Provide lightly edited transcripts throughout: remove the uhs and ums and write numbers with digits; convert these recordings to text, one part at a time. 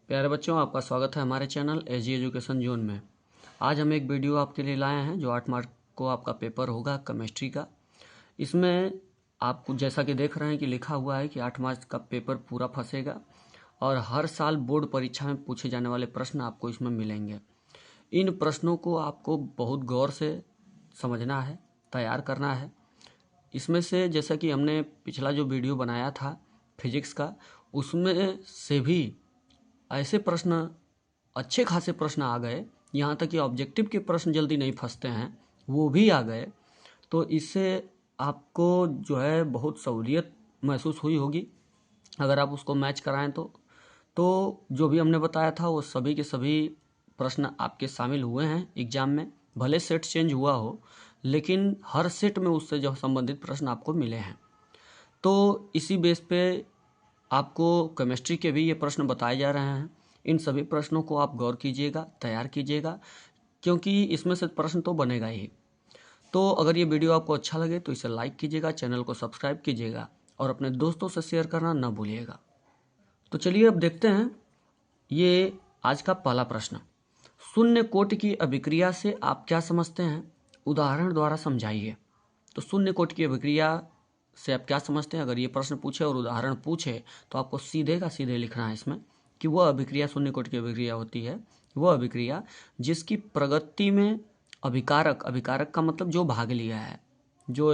प्यारे बच्चों, आपका स्वागत है हमारे चैनल एजी एजुकेशन जोन में। आज हम एक वीडियो आपके लिए लाए हैं जो 8 मार्च को आपका पेपर होगा केमिस्ट्री का। इसमें आपको जैसा कि देख रहे हैं कि लिखा हुआ है कि 8 मार्च का पेपर पूरा फंसेगा और हर साल बोर्ड परीक्षा में पूछे जाने वाले प्रश्न आपको इसमें मिलेंगे। इन प्रश्नों को आपको बहुत गौर से समझना है, तैयार करना है। इसमें से जैसा कि हमने पिछला जो वीडियो बनाया था फिजिक्स का, उसमें से भी ऐसे प्रश्न, अच्छे खासे प्रश्न आ गए, यहाँ तक कि ऑब्जेक्टिव के प्रश्न जल्दी नहीं फंसते हैं, वो भी आ गए। तो इससे आपको जो है बहुत सहूलियत महसूस हुई होगी अगर आप उसको मैच कराएं तो जो भी हमने बताया था वो सभी के सभी प्रश्न आपके शामिल हुए हैं एग्जाम में। भले सेट चेंज हुआ हो, लेकिन हर सेट में उससे जो संबंधित प्रश्न आपको मिले हैं। तो इसी बेस पे आपको केमिस्ट्री के भी ये प्रश्न बताए जा रहे हैं। इन सभी प्रश्नों को आप गौर कीजिएगा, तैयार कीजिएगा, क्योंकि इसमें से प्रश्न तो बनेगा ही। तो अगर ये वीडियो आपको अच्छा लगे तो इसे लाइक कीजिएगा, चैनल को सब्सक्राइब कीजिएगा और अपने दोस्तों से शेयर करना न भूलिएगा। तो चलिए अब देखते हैं ये आज का पहला प्रश्न। शून्य कोटि की अभिक्रिया से आप क्या समझते हैं? उदाहरण द्वारा समझाइए। तो शून्य कोटि की अभिक्रिया से आप क्या समझते हैं? अगर ये प्रश्न पूछे और उदाहरण पूछे तो आपको सीधे का सीधे लिखना है इसमें कि वह अभिक्रिया शून्य कोटि की अभिक्रिया होती है वह अभिक्रिया जिसकी प्रगति में अभिकारक, अभिकारक का मतलब जो भाग लिया है, जो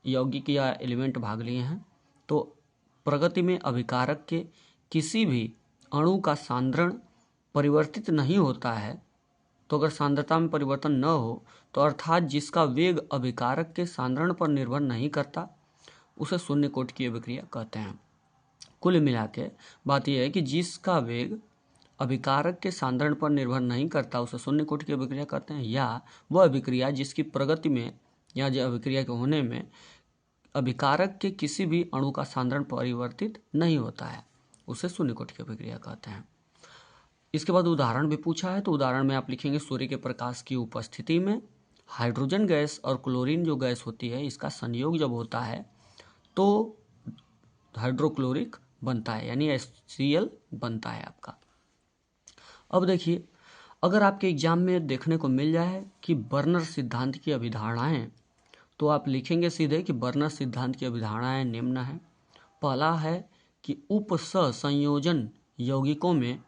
यौगिक या एलिमेंट भाग लिए हैं, तो प्रगति में अभिकारक के किसी भी अणु का सांद्रण परिवर्तित नहीं होता है। तो अगर सांद्रता में परिवर्तन न हो तो अर्थात जिसका वेग अभिकारक के सांद्रण पर निर्भर नहीं करता, उसे शून्य कोटि की अभिक्रिया कहते हैं। कुल मिला के बात यह है कि जिसका वेग अभिकारक के सांद्रण पर निर्भर नहीं करता उसे शून्य कोटि की अभिक्रिया कहते हैं, या वह अभिक्रिया जिसकी प्रगति में या जो अभिक्रिया के होने में अभिकारक के किसी भी अणु का सांद्रण परिवर्तित नहीं होता है, उसे शून्य कोटि की अभिक्रिया कहते हैं। इसके बाद उदाहरण भी पूछा है, तो उदाहरण में आप लिखेंगे सूर्य के प्रकाश की उपस्थिति में हाइड्रोजन गैस और क्लोरीन जो गैस होती है, इसका संयोग जब होता है तो हाइड्रोक्लोरिक बनता है, यानी HCl बनता है आपका। अब देखिए, अगर आपके एग्जाम में देखने को मिल जाए कि बर्नर सिद्धांत की अभिधारणाएं, तो आप लिखेंगे सीधे कि बर्नर सिद्धांत की अभिधारणाएं निम्न है। पहला है कि उपसंयोजन यौगिकों में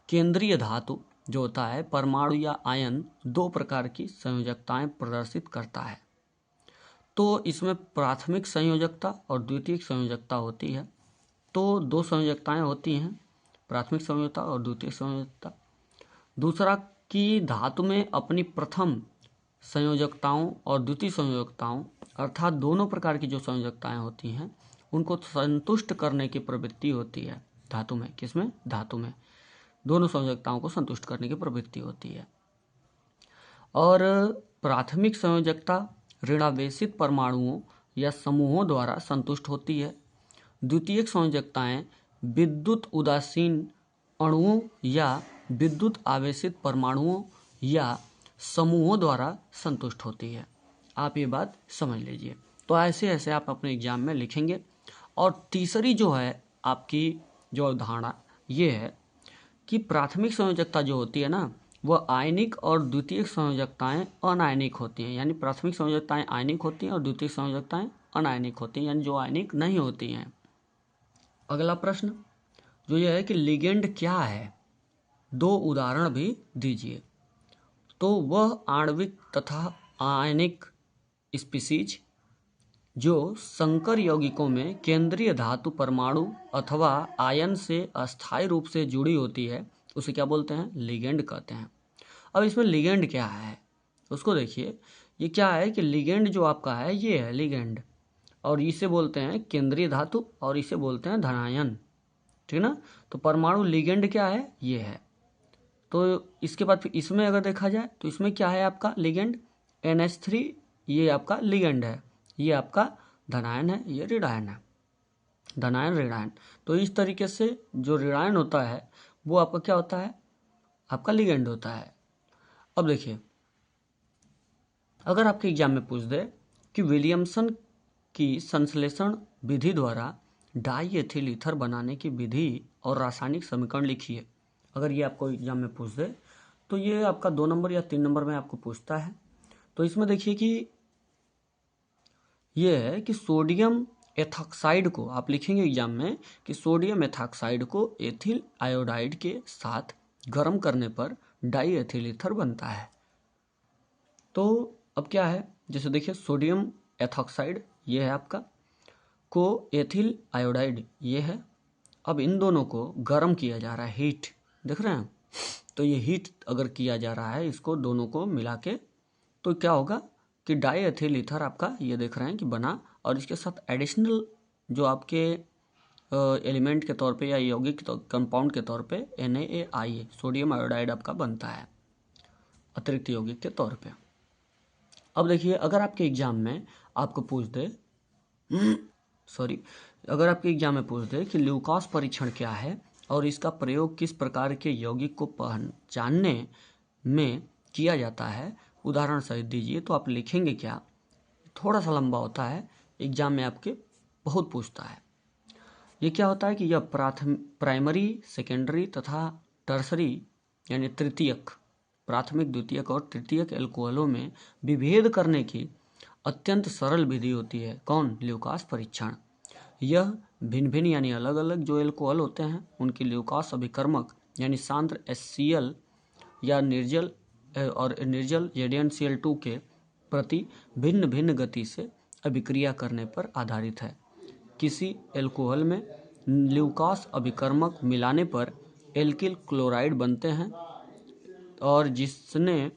केंद्रीय धातु जो होता है परमाणु या आयन दो प्रकार की संयोजकताएं प्रदर्शित करता है। तो इसमें प्राथमिक संयोजकता और द्वितीयक संयोजकता होती है। तो दो संयोजकताएं होती हैं, प्राथमिक संयोजकता और द्वितीयक संयोजकता। दूसरा कि धातु में अपनी प्रथम संयोजकताओं और द्वितीय संयोजकताओं, अर्थात दोनों प्रकार की जो संयोजकताएं होती हैं, उनको संतुष्ट करने की प्रवृत्ति होती है धातु में। किसमें? धातु में दोनों संयोजकताओं को संतुष्ट करने की प्रवृत्ति होती है। और प्राथमिक संयोजकता ऋणावेशित परमाणुओं या समूहों द्वारा संतुष्ट होती है। द्वितीयक संयोजकताएं विद्युत उदासीन अणुओं या विद्युत आवेशित परमाणुओं या समूहों द्वारा संतुष्ट होती है। आप ये बात समझ लीजिए। तो ऐसे ऐसे आप अपने एग्जाम में लिखेंगे। और तीसरी जो है आपकी जो अवधारणा ये है कि प्राथमिक संयोजकता जो होती है ना, वह आयनिक और द्वितीयक संयोजकताएं अनायनिक होती हैं। यानी प्राथमिक संयोजकताएं आयनिक होती हैं और द्वितीयक संयोजकताएं अनायनिक होती हैं, यानी जो आयनिक नहीं होती हैं। अगला प्रश्न जो यह है कि लिगेंड क्या है, दो उदाहरण भी दीजिए। तो वह आणविक तथा आयनिक स्पीसीज जो संकर यौगिकों में केंद्रीय धातु परमाणु अथवा आयन से अस्थायी रूप से जुड़ी होती है, उसे क्या बोलते हैं? लिगेंड कहते हैं। अब इसमें लिगेंड क्या है उसको देखिए। ये क्या है कि लिगेंड जो आपका है ये है लिगेंड, और इसे बोलते हैं केंद्रीय धातु और इसे बोलते हैं धनायन, ठीक ना। तो परमाणु लिगेंड क्या है? ये है। तो इसके बाद फिर इसमें अगर देखा जाए तो इसमें क्या है आपका लिगेंड? NH3, ये आपका लिगेंड है। ये आपका धनायन है, ये ऋणायन है। धनायन ऋणायन। तो इस तरीके से जो ऋणायन होता है वो आपका क्या होता है? आपका लिगेंड होता है। अब देखिए, अगर आपके एग्जाम में पूछ दे कि विलियमसन की संश्लेषण विधि द्वारा डाई एथिल ईथर बनाने की विधि और रासायनिक समीकरण लिखिए, अगर ये आपको एग्जाम में पूछ दे तो ये आपका 2 नंबर या 3 नंबर में आपको पूछता है। तो इसमें देखिए कि ये है कि सोडियम एथॉक्साइड को आप लिखेंगे एग्जाम में कि सोडियम एथॉक्साइड को एथिल आयोडाइड के साथ गर्म करने पर डाई एथिल ईथर बनता है। तो अब क्या है, जैसे देखिए सोडियम एथॉक्साइड ये है आपका, को एथिल आयोडाइड ये है। अब इन दोनों को गर्म किया जा रहा है, हीट देख रहे हैं। तो ये हीट अगर किया जा रहा है इसको दोनों को मिला के, तो क्या होगा कि डाई एथिल ईथर आपका ये देख रहे हैं कि बना, और इसके साथ एडिशनल जो आपके एलिमेंट के तौर पे या यौगिक कंपाउंड के तौर पे NaAI सोडियम आयोडाइड आपका बनता है अतिरिक्त यौगिक के तौर पे। अब देखिए अगर आपके एग्जाम में आपको पूछ दे अगर आपके एग्जाम में पूछ दे कि ल्यूकास परीक्षण क्या है और इसका प्रयोग किस प्रकार के यौगिक को पहचानने में किया जाता है, उदाहरण सहित दीजिए, तो आप लिखेंगे क्या। थोड़ा सा लंबा होता है, एग्जाम में आपके बहुत पूछता है। ये क्या होता है कि यह प्राइमरी, सेकेंडरी तथा टर्सरी यानी तृतीयक, प्राथमिक, द्वितीयक और तृतीयक एल्कोहलों में विभेद करने की अत्यंत सरल विधि होती है। कौन? ल्यूकास परीक्षण। यह भिन्न भिन्न यानी अलग अलग जो एल्कोहल होते हैं उनके ल्यूकास अभिकर्मक यानी सांद्र HCl या निर्जल ZnCl2 के प्रति भिन्न भिन्न गति से अभिक्रिया करने पर आधारित है। किसी एल्कोहल में ल्यूकास अभिकर्मक मिलाने पर एल्किल क्लोराइड बनते हैं, और जिसमें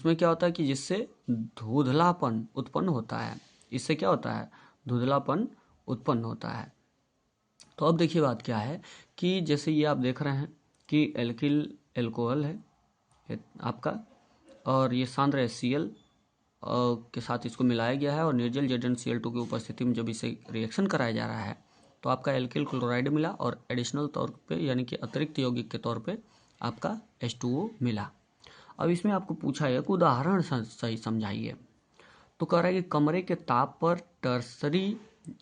क्या होता है कि जिससे धुंधलापन उत्पन्न होता है। इससे क्या होता है? धुंधलापन उत्पन्न होता है। तो अब देखिए बात क्या है कि जैसे ये आप देख रहे हैं कि एल्किल एल्कोहल है आपका, और ये सांद्र HCl के साथ इसको मिलाया गया है, और निर्जल ZnCl2 की उपस्थिति में जब इसे रिएक्शन कराया जा रहा है तो आपका एल्किल क्लोराइड मिला, और एडिशनल तौर पे यानी कि अतिरिक्त यौगिक के तौर पे आपका H2O मिला। अब इसमें आपको पूछा है कि उदाहरण सही समझाइए। तो कह रहा है कि कमरे के ताप पर टर्सरी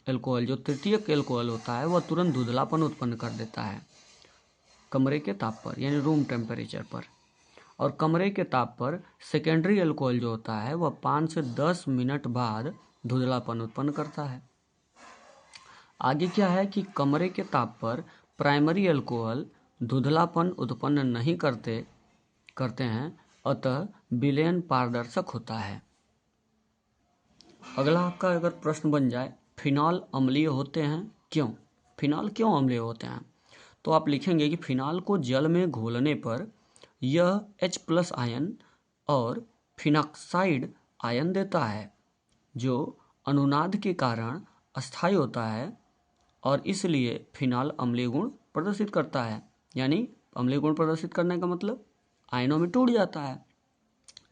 एल्कोहल जो तृतीयक एल्कोहल होता है वह तुरंत धुंधलापन उत्पन्न कर देता है कमरे के ताप पर यानी रूम टेम्परेचर पर, और कमरे के ताप पर सेकेंडरी एल्कोहल जो होता है वह 5 से 10 मिनट बाद धुंधलापन उत्पन्न करता है। आगे क्या है कि कमरे के ताप पर प्राइमरी एल्कोहल धुंधलापन उत्पन्न नहीं करते हैं, अतः विलयन पारदर्शक होता है। अगला आपका अगर प्रश्न बन जाए, फिनॉल अम्लीय होते हैं क्यों? फिनॉल क्यों अम्लीय होते हैं? तो आप लिखेंगे कि फिनॉल को जल में घोलने पर यह H+ आयन और फिनॉक्साइड आयन देता है, जो अनुनाद के कारण अस्थायी होता है, और इसलिए फिनॉल अम्लीय गुण प्रदर्शित करता है। यानी अम्लीय गुण प्रदर्शित करने का मतलब आयनों में टूट जाता है।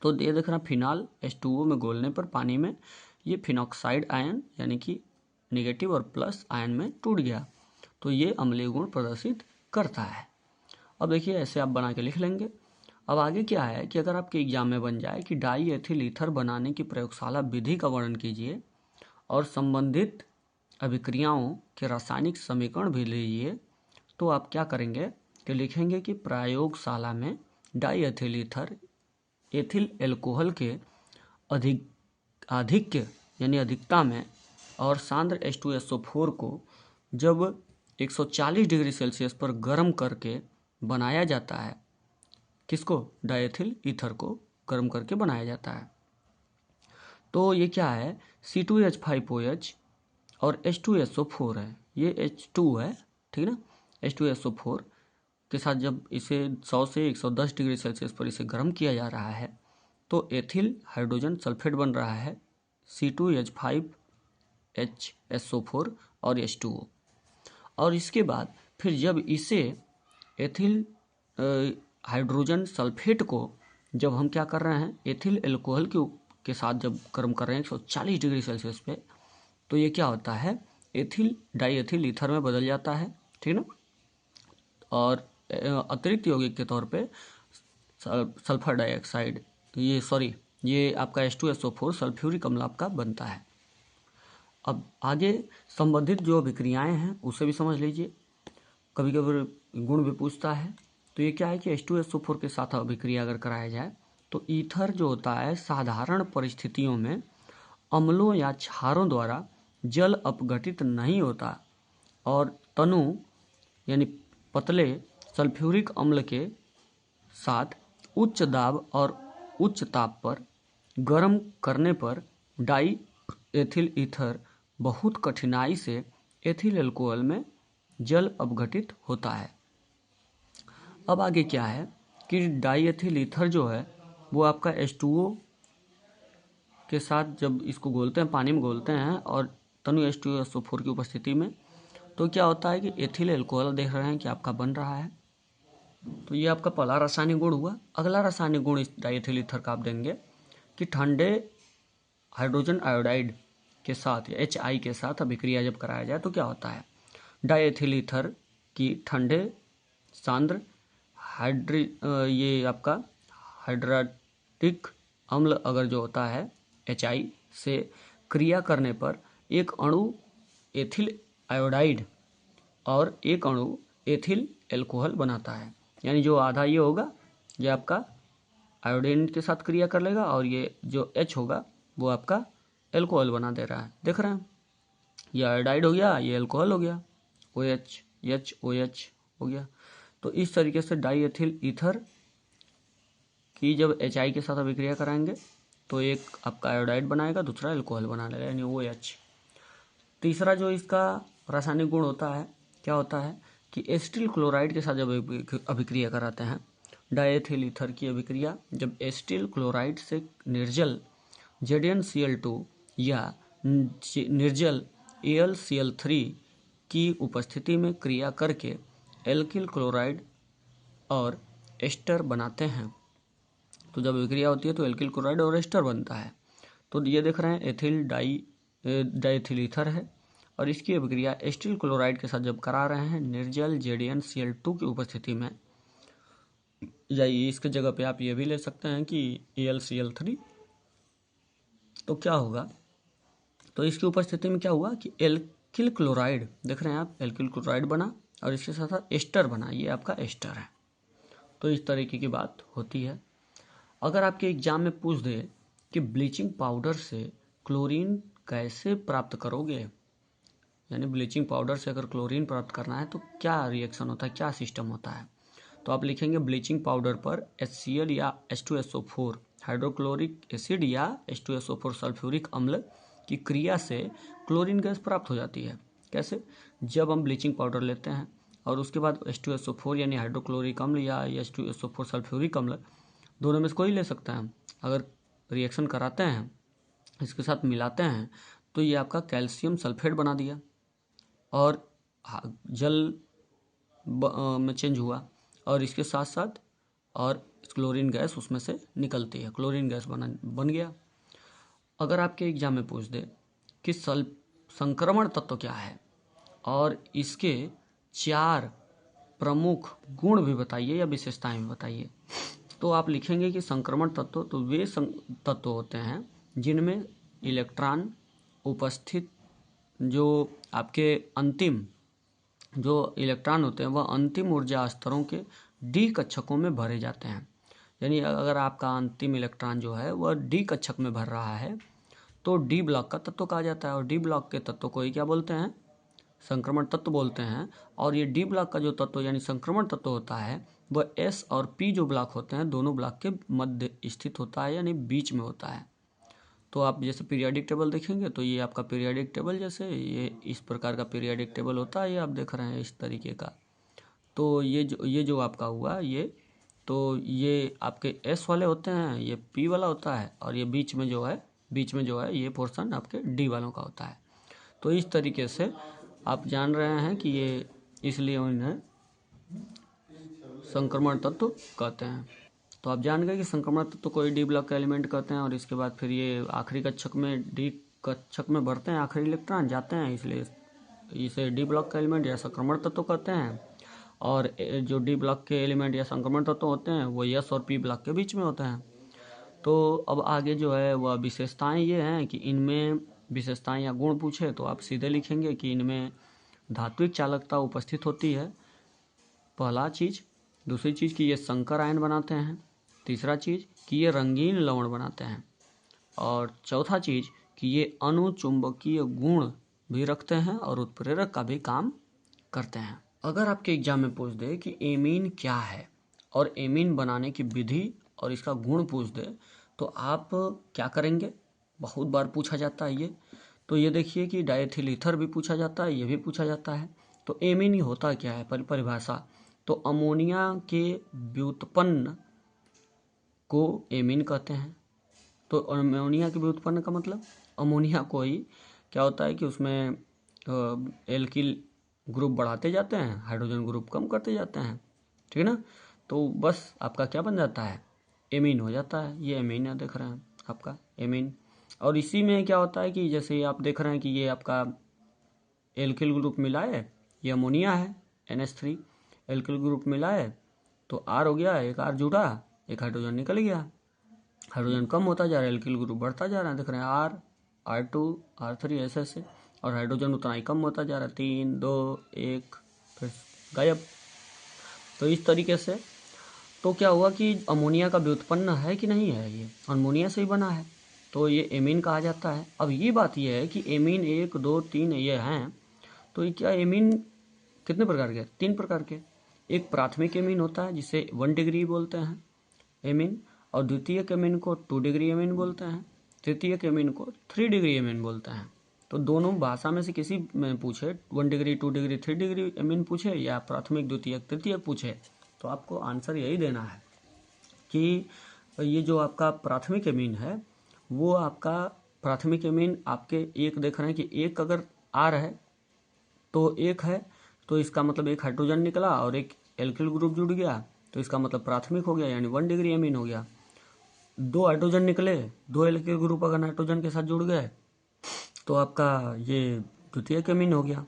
तो ये देख रहा फिनॉल H2O में घोलने पर पानी में ये फिनॉक्साइड आयन यानी कि नेगेटिव और प्लस आयन में टूट गया, तो ये अम्लीय गुण प्रदर्शित करता है। अब देखिए ऐसे आप बना के लिख लेंगे। अब आगे क्या है कि अगर आपके एग्जाम में बन जाए कि डाई एथिल ईथर बनाने की प्रयोगशाला विधि का वर्णन कीजिए और संबंधित अभिक्रियाओं के रासायनिक समीकरण भी लीजिए, तो आप क्या करेंगे कि लिखेंगे कि प्रयोगशाला में die ethyl ether ethyl alcohol के आधिक्य यानी अधिकता में और सांद्र H2SO4 को जब 140 डिग्री सेल्सियस पर गर्म करके बनाया जाता है। किसको? डायथिल ईथर को गर्म करके बनाया जाता है। तो ये क्या है? C2H5OH और H2SO4 है, ये H2 है, ठीक ना। H2SO4 के साथ जब इसे 100 से 110 डिग्री सेल्सियस पर इसे गर्म किया जा रहा है तो एथिल हाइड्रोजन सल्फेट बन रहा है C2H5HSO4 और H2O। और इसके बाद फिर जब इसे एथिल हाइड्रोजन सल्फेट को जब हम क्या कर रहे हैं एथिल एल्कोहल के साथ जब गर्म कर रहे हैं 140 डिग्री सेल्सियस पे, तो ये क्या होता है? एथिल डाईएथिल ईथर में बदल जाता है, ठीक ना। और अतिरिक्त यौगिक के तौर पे सल्फर डाइऑक्साइड ये आपका H2SO4 सल्फ्यूरिक अम्ल आपका बनता है। अब आगे संबंधित जो अभिक्रियाएं हैं उसे भी समझ लीजिए। कभी कभी गुण भी पूछता है। तो ये क्या है कि H2SO4 के साथ अभिक्रिया अगर कराया जाए तो ईथर जो होता है साधारण परिस्थितियों में अम्लों या क्षारों द्वारा जल अपघटित नहीं होता और तनु यानी पतले सल्फ्यूरिक अम्ल के साथ उच्च दाब और उच्च ताप पर गर्म करने पर डाई एथिल ईथर बहुत कठिनाई से एथिल अल्कोहल में जल अपघटित होता है। अब आगे क्या है कि डाई एथिल ईथर जो है वो आपका H2O के साथ जब इसको घोलते हैं, पानी में घोलते हैं और तनु H2SO4 की उपस्थिति में, तो क्या होता है कि एथिल अल्कोहल देख रहे हैं कि आपका बन रहा है। तो ये आपका पहला रासायनिक गुण हुआ। अगला रासायनिक गुण इस डाइएथिल ईथर का आप देंगे कि ठंडे हाइड्रोजन आयोडाइड के साथ या HI के साथ अभिक्रिया जब कराया जाए तो क्या होता है, डाइएथिल ईथर की ठंडे सांद्र ये आपका हाइड्रोटिक अम्ल अगर जो होता है HI से क्रिया करने पर एक अणु एथिल आयोडाइड और एक अणु एथिल अल्कोहल बनाता है। यानी जो आधा ये होगा ये आपका आयोडीन के साथ क्रिया कर लेगा और ये जो H होगा वो आपका अल्कोहल बना दे रहा है। देख रहे हैं, ये आयोडाइड हो गया, ये अल्कोहल हो गया, OH OH हो गया। तो इस तरीके से डाइएथिल ईथर की जब HI के साथ अभिक्रिया कराएंगे तो एक आपका आयोडाइड बनाएगा, दूसरा अल्कोहल बना लेगा यानी OH। तीसरा जो इसका रासायनिक गुण होता है क्या होता है कि एसिटिल क्लोराइड के साथ जब अभिक्रिया कराते हैं डाइएथिल ईथर की अभिक्रिया, जब एसिटिल क्लोराइड से निर्जल ZnCl2 या निर्जल AlCl3 की उपस्थिति में क्रिया करके एल्किल क्लोराइड और एस्टर बनाते हैं। तो जब अभिक्रिया होती है तो एल्किल क्लोराइड और एस्टर बनता है। तो ये देख रहे हैं एथिल डाइएथिल ईथर है और इसकी अभिक्रिया एस्टिल क्लोराइड के साथ जब करा रहे हैं निर्जल ZnCl2 की उपस्थिति में, या इसके जगह पे आप ये भी ले सकते हैं कि AlCl3, तो क्या होगा, तो इसकी उपस्थिति में क्या हुआ कि एल्किल क्लोराइड देख रहे हैं आप, एल्किल क्लोराइड बना और इसके साथ साथ एस्टर बना, ये आपका एस्टर है। तो इस तरीके की बात होती है। अगर आपके एग्जाम में पूछ दे कि ब्लीचिंग पाउडर से क्लोरीन कैसे प्राप्त करोगे, यानी ब्लीचिंग पाउडर से अगर क्लोरीन प्राप्त करना है तो क्या रिएक्शन होता है, क्या सिस्टम होता है, तो आप लिखेंगे ब्लीचिंग पाउडर पर HCl या H2SO4 हाइड्रोक्लोरिक एसिड या H2SO4 सल्फ्यूरिक अम्ल की क्रिया से क्लोरीन गैस प्राप्त हो जाती है। कैसे, जब हम ब्लीचिंग पाउडर लेते हैं और उसके बाद H2SO4 यानी हाइड्रोक्लोरिक अम्ल या H2SO4 सल्फ्यूरिक अम्ल, दोनों में से कोई ले सकते हैं, अगर रिएक्शन कराते हैं इसके साथ मिलाते हैं तो ये आपका कैल्शियम सल्फेट बना दिया और जल में चेंज हुआ और इसके साथ साथ और क्लोरीन गैस उसमें से निकलती है, क्लोरीन गैस बन गया। अगर आपके एग्जाम में पूछ दे कि संक्रमण तत्व क्या है और इसके 4 प्रमुख गुण भी बताइए या विशेषताएं भी बताइए, तो आप लिखेंगे कि संक्रमण तत्व तो वे तत्व होते हैं जिनमें इलेक्ट्रॉन उपस्थित, जो आपके अंतिम जो इलेक्ट्रॉन होते हैं वह अंतिम ऊर्जा स्तरों के डी कक्षकों में भरे जाते हैं। यानी अगर आपका अंतिम इलेक्ट्रॉन जो है वह डी कक्षक में भर रहा है तो डी ब्लॉक का तत्व कहा जाता है और डी ब्लॉक के तत्व को ही क्या बोलते हैं, संक्रमण तत्व बोलते हैं। और ये डी ब्लॉक का जो तत्व यानी संक्रमण तत्व होता है वह S और P जो ब्लॉक होते हैं दोनों ब्लॉक के मध्य स्थित होता है, यानी बीच में होता है। तो आप जैसे पीरियोडिक टेबल देखेंगे तो ये आपका पीरियोडिक टेबल जैसे ये इस प्रकार का पीरियोडिक टेबल होता है, ये आप देख रहे हैं इस तरीके का। तो ये जो आपका हुआ ये, तो ये आपके S वाले होते हैं, ये P वाला होता है और ये बीच में जो है ये पोर्शन आपके D वालों का होता है। तो इस तरीके से आप जान रहे हैं कि ये इसलिए उन्हें संक्रमण तत्व कहते हैं। तो आप जान गए कि संक्रमण तत्व को डी ब्लॉक का एलिमेंट कहते हैं और इसके बाद फिर ये आखिरी कक्षक में डी कक्षक में भरते हैं, आखिरी इलेक्ट्रॉन जाते हैं, इसलिए इसे डी ब्लॉक का एलिमेंट या संक्रमण तत्व कहते हैं। और जो डी ब्लॉक के एलिमेंट या संक्रमण तत्व होते हैं वो S और P ब्लॉक के बीच में होते हैं। तो अब आगे जो है वह विशेषताएं ये हैं कि इनमें विशेषताएं या गुण पूछे तो आप सीधे लिखेंगे कि इनमें धात्विक चालकता उपस्थित होती है, पहला चीज़। दूसरी चीज़ कि ये संकर आयन बनाते हैं। तीसरा चीज़ कि ये रंगीन लवण बनाते हैं। और चौथा चीज़ कि ये अनुचुंबकीय गुण भी रखते हैं और उत्प्रेरक का भी काम करते हैं। अगर आपके एग्जाम में पूछ दे कि एमीन क्या है और एमीन बनाने की विधि और इसका गुण पूछ दे तो आप क्या करेंगे? बहुत बार पूछा जाता है ये। तो ये देखिए कि डायथिल ईथर भी पूछा जाता है, ये भी पूछा जाता है। तो एमीन ही होता क्या है? परिभाषा तो अमोनिया के व्युत्पन्न को एमीन कहते हैं। तो अमोनिया के व्युत्पन्न का मतलब अमोनिया को ही क्या होता है कि उसमें एल्किल ग्रुप बढ़ाते जाते हैं, हाइड्रोजन ग्रुप कम करते जाते हैं, ठीक है ना। तो बस आपका क्या बन जाता है? एमीन हो जाता है। ये एमीन है, देख रहे हैं आपका एमीन। और इसी में क्या होता है कि जैसे आप देख रहे हैं कि ये आपका एल्किल ग्रुप मिला है, ये अमोनिया है NH3, एल्किल ग्रुप मिला है तो R हो गया, एक R जुड़ा, एक हाइड्रोजन निकल गया, हाइड्रोजन कम होता जा रहा है, एल्किल ग्रुप बढ़ता जा रहा है, देख रहे हैं R, R2, R3 ऐसे और हाइड्रोजन उतना ही कम होता जा रहा है, 3, 2, 1 फिर गायब। तो इस तरीके से तो क्या हुआ कि अमोनिया का व्युत्पन्न है कि नहीं है? ये अमोनिया से ही बना है तो ये एमीन कहा जाता है। अब ये बात ये है कि एमीन 1, 2, 3 ये हैं। तो ये क्या एमीन कितने प्रकार के? 3 प्रकार के। एक प्राथमिक एमीन होता है जिसे 1 डिग्री बोलते हैं एमीन, और द्वितीयक एमीन को 2 डिग्री एमीन बोलते हैं, तृतीयक एमीन को 3 डिग्री एमीन बोलते हैं। तो दोनों भाषा में से किसी में पूछे 1 डिग्री, 2 डिग्री, 3 डिग्री एमीन पूछे या प्राथमिक, द्वितीयक, तृतीयक पूछे तो आपको आंसर यही देना है कि ये जो आपका प्राथमिक एमीन है वो आपका प्राथमिक एमीन आपके एक देख रहे हैं कि एक अगर R है तो एक है तो इसका मतलब एक हाइड्रोजन निकला और एक एल्किल ग्रुप जुड़ गया तो इसका मतलब प्राथमिक हो गया, यानी 1 डिग्री एमीन हो गया। 2 हाइड्रोजन निकले, 2 एल्किल ग्रुप अगर नाइट्रोजन के साथ जुड़ गए तो आपका ये द्वितीयक एमीन हो गया।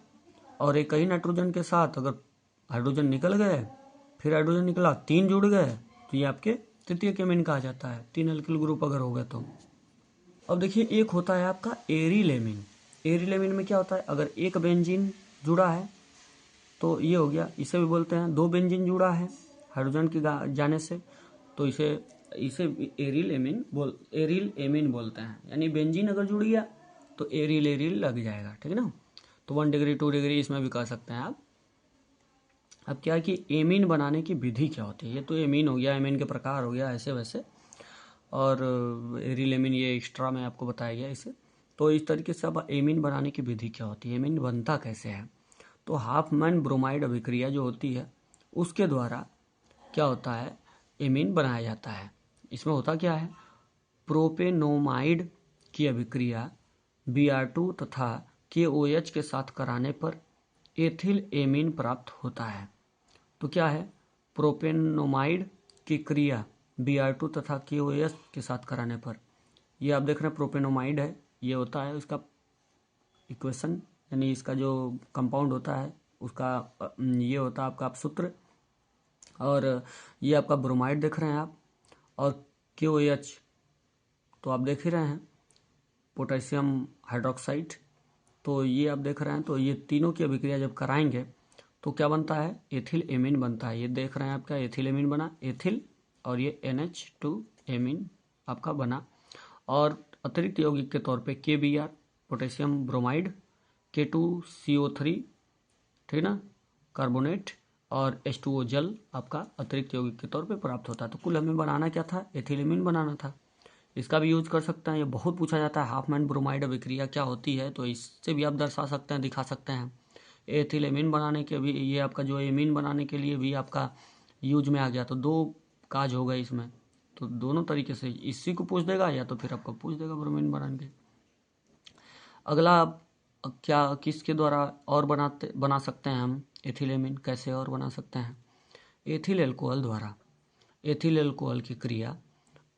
और एक ही नाइट्रोजन के साथ अगर हाइड्रोजन निकल गए, फिर हाइड्रोजन निकला, 3 जुड़ गए तो ये आपके तृतीयक एमीन कहा जाता है, 3 एल्किल ग्रुप अगर हो गए तो। अब देखिए एक होता है आपका एरिल एमीन। एरिल एमीन में क्या होता है? अगर एक बेंजीन जुड़ा है तो ये हो गया, इसे भी बोलते हैं 2 बेंजीन जुड़ा है हाइड्रोजन की जाने से तो इसे एरिल एमीन बोलते हैं। यानी बेंजीन अगर जुड़ गया तो एरिल लग जाएगा, ठीक है ना। तो 1 डिग्री, 2 डिग्री इसमें भी कर सकते हैं आप। अब क्या है कि एमीन बनाने की विधि क्या होती है? ये तो एमीन हो गया, एमीन के प्रकार हो गया ऐसे वैसे, और एरिल एमीन ये एक्स्ट्रा में आपको बताया गया इसे। तो इस तरीके से अब एमीन बनाने की विधि क्या होती है, एमीन बनता कैसे है? तो हाफमैन ब्रोमाइड अभिक्रिया जो होती है उसके द्वारा क्या होता है, एमीन बनाया जाता है। इसमें होता क्या है? प्रोपेनोमाइड की अभिक्रिया Br2 तथा KOH के साथ कराने पर एथिल एमीन प्राप्त होता है। तो क्या है? प्रोपेनोमाइड की क्रिया Br2 तथा KOH के साथ कराने पर, ये आप देख रहे हैं प्रोपेनोमाइड है, ये होता है उसका इक्वेशन, यानी इसका जो कंपाउंड होता है उसका ये होता है आपका सूत्र, और ये आपका ब्रोमाइड देख रहे हैं आप, और KOH तो आप देख ही रहे हैं पोटेशियम हाइड्रोक्साइड, तो ये आप देख रहे हैं। तो ये तीनों की अभिक्रिया जब कराएंगे तो क्या बनता है? एथिल एमीन बनता है। ये देख रहे हैं आपका एथिल एमीन बना, एथिल, और ये NH2 एमीन आपका बना। और अतिरिक्त यौगिक के तौर पे KBr पोटेशियम ब्रोमाइड, K2CO3, ठीक ना, कार्बोनेट, और H2O जल आपका अतिरिक्त यौगिक के तौर पे प्राप्त होता है। तो कुल हमें बनाना क्या था? एथिल एमीन बनाना था। इसका भी यूज कर सकते हैं, ये बहुत पूछा जाता है, हाफमैन ब्रोमाइड अभिक्रिया क्या होती है, तो इससे भी आप दर्शा सकते हैं, दिखा सकते हैं। एथिल एमीन बनाने के भी ये आपका जो एमीन बनाने के लिए भी आपका यूज में आ गया, तो 2 काज हो गए इसमें। तो दोनों तरीके से इसी को पूछ देगा या तो फिर आपको पूछ देगा ब्रोमीन बनाने के। अगला क्या किसके द्वारा और बना सकते हैं हम एथिल एमीन? कैसे और बना सकते हैं? एथिल एल्कोहल द्वारा। एथिल एल्कोहल की क्रिया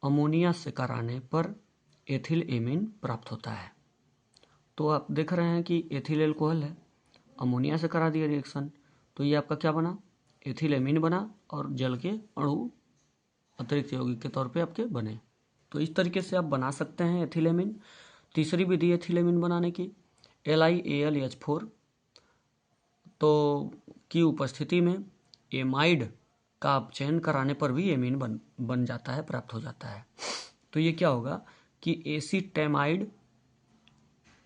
अमोनिया से कराने पर एथिल एमीन प्राप्त होता है। तो आप देख रहे हैं कि एथिल एल्कोहल है, अमोनिया से करा दिया रिएक्शन, तो ये आपका क्या बना? एथिल एमीन बना, और जल के अणु अतिरिक्त यौगिक के तौर पे आपके बने। तो इस तरीके से आप बना सकते हैं एथिल एमीन। तीसरी विधि एथिल एमीन बनाने की LiAlH4 तो की उपस्थिति में एमाइड का आप चयन कराने पर भी एमीन बन जाता है, प्राप्त हो जाता है। तो ये क्या होगा कि एसीटेमाइड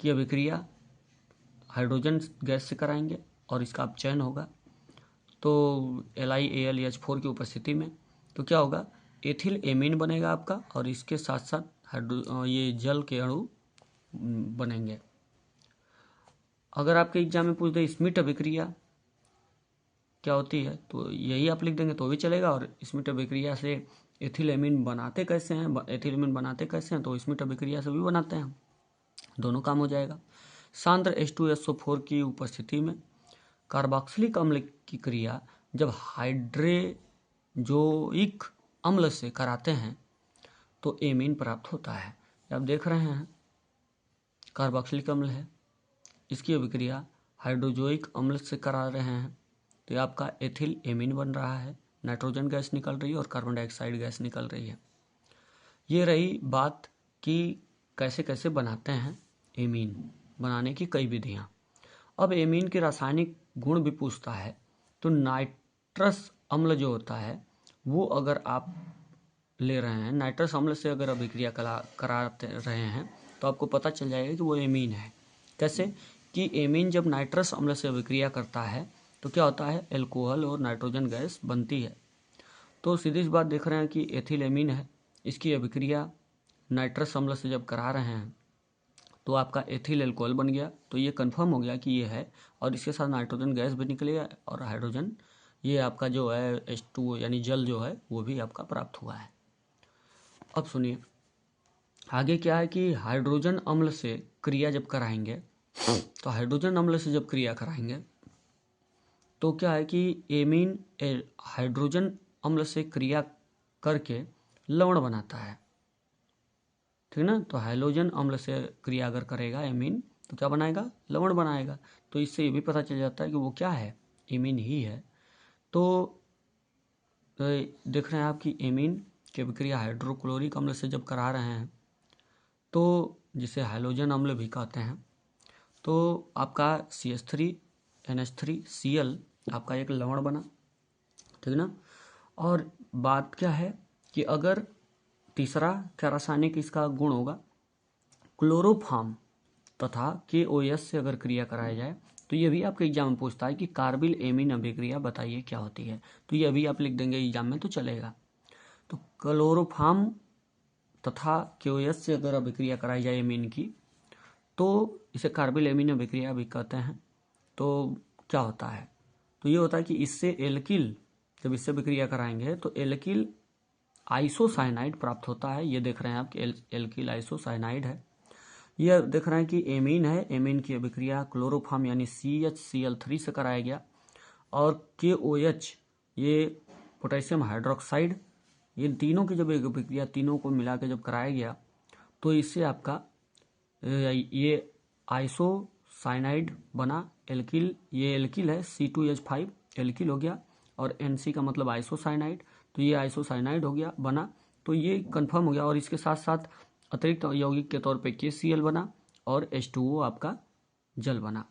की अभिक्रिया हाइड्रोजन गैस से कराएंगे और इसका अपचयन होगा, तो LiAlH4 की उपस्थिति में। तो क्या होगा, एथिल एमीन बनेगा आपका और इसके साथ साथ ये जल के अणु बनेंगे। अगर आपके एग्जाम में पूछ दे स्मिट अभिक्रिया क्या होती है, तो यही आप लिख देंगे तो भी चलेगा। और स्मिट अभिक्रिया से एथिल एमीन बनाते कैसे हैं, एथिल एमीन बनाते कैसे हैं, तो स्मिट अभिक्रिया से भी बनाते हैं, दोनों काम हो जाएगा। सांद्र H2SO4 की उपस्थिति में कार्बोक्सिलिक अम्ल की क्रिया जब हाइड्रोजोइक अम्ल से कराते हैं तो एमीन प्राप्त होता है। आप देख रहे हैं कार्बोक्सिलिक अम्ल है, इसकी अभिक्रिया हाइड्रोजोइक अम्ल से करा रहे हैं तो ये आपका एथिल एमीन बन रहा है, नाइट्रोजन गैस निकल रही है और कार्बन डाइऑक्साइड गैस निकल रही है। ये रही बात कि कैसे कैसे बनाते हैं एमीन, बनाने की कई विधियां। अब एमीन के रासायनिक गुण भी पूछता है, तो नाइट्रस अम्ल जो होता है वो अगर आप ले रहे हैं, नाइट्रस अम्ल से अगर अभिक्रिया कराते रहे हैं तो आपको पता चल जाएगा कि वो एमीन है। कैसे कि एमीन जब नाइट्रस अम्ल से अभिक्रिया करता है तो क्या होता है, एल्कोहल और नाइट्रोजन गैस बनती है। तो सीधी सी बात देख रहे हैं कि एथिल एमीन है, इसकी अभिक्रिया नाइट्रस अम्ल से जब करा रहे हैं तो आपका एथिल एल्कोहल बन गया। तो ये कंफर्म हो गया कि ये है, और इसके साथ नाइट्रोजन गैस भी निकलेगा और हाइड्रोजन, ये आपका जो है H2O यानी जल जो है वो भी आपका प्राप्त हुआ है। अब सुनिए आगे क्या है कि हाइड्रोजन अम्ल से क्रिया जब कराएंगे, तो हाइड्रोजन अम्ल से जब क्रिया कराएंगे तो क्या है कि एमीन हाइड्रोजन अम्ल से क्रिया करके लवण बनाता है, ठीक ना। तो हाइड्रोजन अम्ल से क्रिया अगर करेगा एमीन तो क्या बनाएगा, लवण बनाएगा। तो इससे ये भी पता चल जाता है कि वो क्या है, एमीन ही है। तो देख रहे हैं आप कि एमीन की अभिक्रिया हाइड्रोक्लोरिक अम्ल से जब करा रहे हैं तो जिसे हाइड्रोजन अम्ल भी कहते हैं, तो आपका CH3NH3Cl आपका एक लवण बना, ठीक ना। और बात क्या है कि अगर तीसरा क्या रासायनिक इसका गुण होगा, क्लोरोफॉर्म तथा KOS से अगर क्रिया कराया जाए तो ये भी आपके एग्जाम में पूछता है कि कार्बिल एमीन अभिक्रिया बताइए क्या होती है, तो ये भी आप लिख देंगे एग्जाम में तो चलेगा। तो क्लोरोफॉर्म तथा KOS से अगर अभिक्रिया कराई जाए एमीन की तो इसे कार्बिल एमीन अभिक्रिया भी कहते हैं। तो क्या होता है, तो ये होता है कि इससे एल्किल, जब इससे अभिक्रिया कराएंगे तो एल्किल आइसोसाइनाइड प्राप्त होता है। ये देख रहे हैं आप कि एल्किल आइसोसाइनाइड है। यह देख रहे हैं कि एमीन है, एमीन की अभिक्रिया क्लोरोफॉर्म यानी CHCl3 से कराया गया, और KOH ये पोटेशियम हाइड्रोक्साइड, ये तीनों की जब अभिक्रिया तीनों को मिला के जब कराया गया तो इससे आपका ये आइसोसाइनाइड बना। एल्किल, ये एल्किल है, C2H5 एल्किल हो गया, और NC का मतलब आइसोसाइनाइड, तो ये आइसोसाइनाइड हो गया बना। तो ये कंफर्म हो गया, और इसके साथ साथ अतिरिक्त यौगिक के तौर पे KCl बना और H2O आपका जल बना।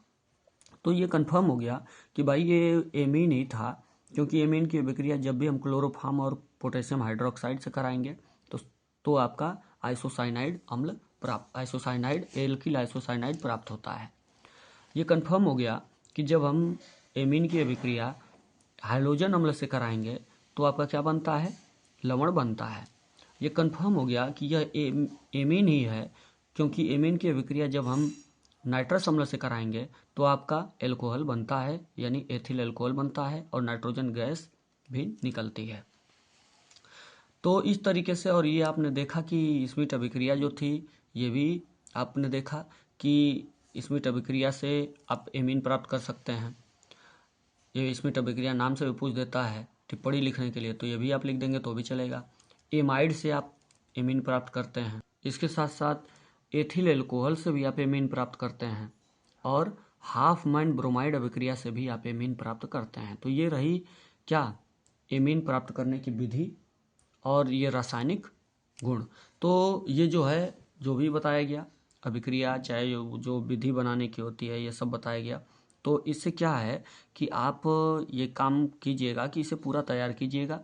तो ये कंफर्म हो गया कि भाई ये एमीन ही था, क्योंकि एमीन की अभिक्रिया जब भी हम क्लोरोफॉर्म और पोटेशियम हाइड्रोक्साइड से कराएंगे तो आपका आइसोसाइनाइड अम्ल प्राप्त, आइसोसाइनाइड एल्किल आइसोसाइनाइड प्राप्त होता है। ये कंफर्म हो गया कि जब हम एमीन की अभिक्रिया हाइड्रोजन अम्ल से कराएंगे तो आपका क्या बनता है, लवण बनता है। ये कंफर्म हो गया कि यह एमीन ही है, क्योंकि एमीन की अभिक्रिया जब हम नाइट्रस अम्ल से कराएंगे तो आपका एल्कोहल बनता है, यानी एथिल एल्कोहल बनता है, और नाइट्रोजन गैस भी निकलती है। तो इस तरीके से, और ये आपने देखा कि स्मिट अभिक्रिया जो थी, ये भी आपने देखा कि स्मिट अभिक्रिया से आप एमीन प्राप्त कर सकते हैं। ये स्मिट अभिक्रिया नाम से भी पूछ देता है टिप्पणी लिखने के लिए, तो ये भी आप लिख देंगे तो भी चलेगा। एमाइड से आप एमीन प्राप्त करते हैं, इसके साथ साथ एथिल एल्कोहल से भी आप एमीन प्राप्त करते हैं, और हाफ माइंड ब्रोमाइड अभिक्रिया से भी आप एमीन प्राप्त करते हैं। तो ये रही क्या, एमीन प्राप्त करने की विधि और ये रासायनिक गुण। तो ये जो है, जो भी बताया गया अभिक्रिया, चाहे जो विधि बनाने की होती है, ये सब बताया गया। तो इससे क्या है कि आप ये काम कीजिएगा कि इसे पूरा तैयार कीजिएगा,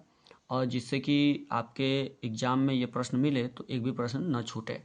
और जिससे कि आपके एग्ज़ाम में ये प्रश्न मिले तो एक भी प्रश्न न छूटे।